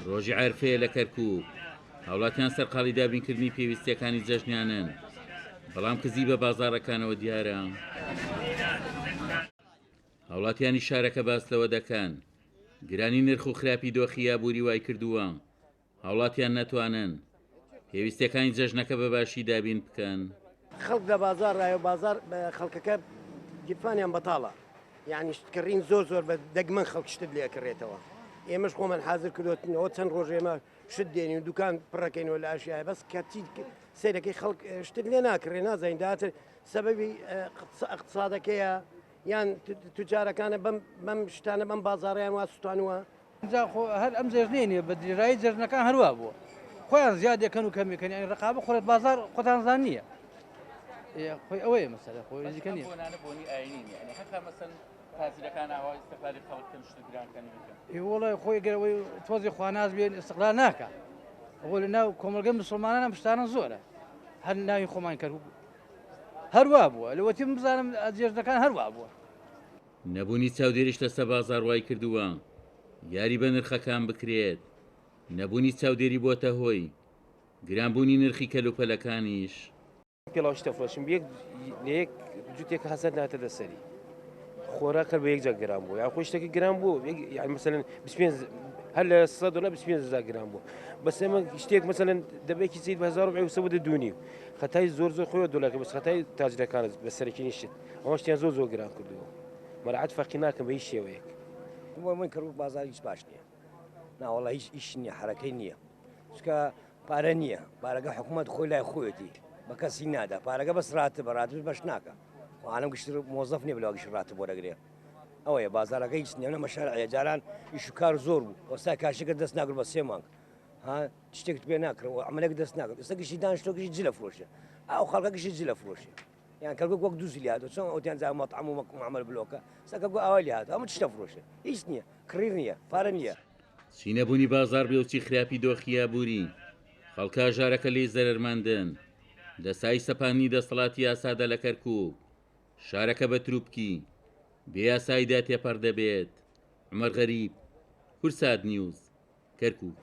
ڕۆژی عەرفەیە لە کەرکووک هاوڵاتیان سەرقاڵی دابینکردنی پێویستیەکانی جەژنیانن بەڵام کزی بە بازاڕەکانەوە دیارە هاوڵاتیانی شارەکە باس لەوە دەکەن گرانی نرخ و خراپی دۆخی یابووری وای کردووە هاوڵاتیان نەتوانن پێویستیەکانی جەژنەکە بەباشی دابین بکەن خەڵک لە بازار ڕایە بازار خەڵکەکە گیرفانیان بەتاڵە یعنی شتکردین زۆر بە دەگمەن خەڵک شتت لێکردێتەوە ئێمەش خۆمان حاضر کردوەوە چەند ڕۆژ ئێمە شت دێنین و دوکان پڕەکەینەوە لە ئاشیای بەس کەتی سیرەکەی خەڵک شتت لێ ناکڕێ نازانین داهاتر سەبەبی اقتصادەکەیە یان توجارەکانە بەم شتانە بەم بازاڕیان وا سووتانوە هەر ئەم جێژنێنێ بە دیرایی جەژنەکان هەروە بووە خۆیان زیاد دەکەن و کەمیکەنی ڕقابە خۆرت بازار خۆتانزان نییە خۆی ئەوەیە مەسەلە خۆی نزیکە نیە وڵای خۆی گەرەوەی تۆزی خواناز بێن ئستقلال ناکە ئەوە لە ناو کۆمەلگەی مسلمانانە پشتانە زۆرە هەر ناوی خۆمان کرد هەروە بووە لەوەتی بزانم جێژنەکان هەروە بووە نەبوونی چاودێریش لەسەر بازار وای کردووە یاری بە نرخەکان بکرێت نەبوونی چاودێری بۆتە هۆی گرانبوونی نرخی کەلوپەلەکانیش پێڵاوشتە فرۆشم لە یەک جوتێک حەسەن ناتە دەسەری خۆراکە بە یەک جا گران بوو یا خۆی شتێکی گران بوو یعنی مەسەلەن هەر لە 100 گران بوو بەس ئێمە شتێک مەسەلەن دەبێکی چیت بە 1970 دوونی خەتای زۆر خۆی دۆڵەکە بەس خەتای تاجرەکانت بەسەرکی نیشت ئەوە شتیان زۆر گران کردووە مەراعات فەرقی ناکەم بە هیچ شێوەیەک من کەرکووک بازار هیچ باش نییە ناوەڵە هیچ ئیش نییە حرەکەی نییە چکە پارە نییە پارەکە حکوومەت خۆی لای خۆیەتی بە کەسی نادا پارەکە بەس ڕاتە بەڕاتش بەش ناکە ئەم گشت مۆزەف نیە بەلاو گشت ڕاتە بۆ دەگرێ ئەوەیە بازارەکە هیچ نیە لە مەشارە جاران ئیش و کار زۆر بوو وەستا کاشەکە دەست ناگر بە 3 مانگ شتێکت پێ ناکرەوە ئەمەلێک دەست ناکرد ئێستا گشتی دانیشتۆکیشی جلە فرۆشە ئەو خەڵکەکەشی جلە فرۆشە یان کەرکووک وەک دووسی لاتەوە چۆن ئەوتیان زای مەطعەم و معامەل بلۆکە سەکە گۆ ئەوە لاتەوە ئەمە شتە فرۆشە هیچ نییە کڕیر نییە پارە نییە چی نەبوونی بازار بێوچی خراپی دۆخی یابووری خەڵکە ژارەکە لێی زەرماندن دەسای سەپانی دەسەڵاتی یاسادا لە کەرکووک شارەکە بە تروپکی بێ یاسایدا تێپەڕ دەبێت عومەر غەریب کورسات نیوز کەرکووک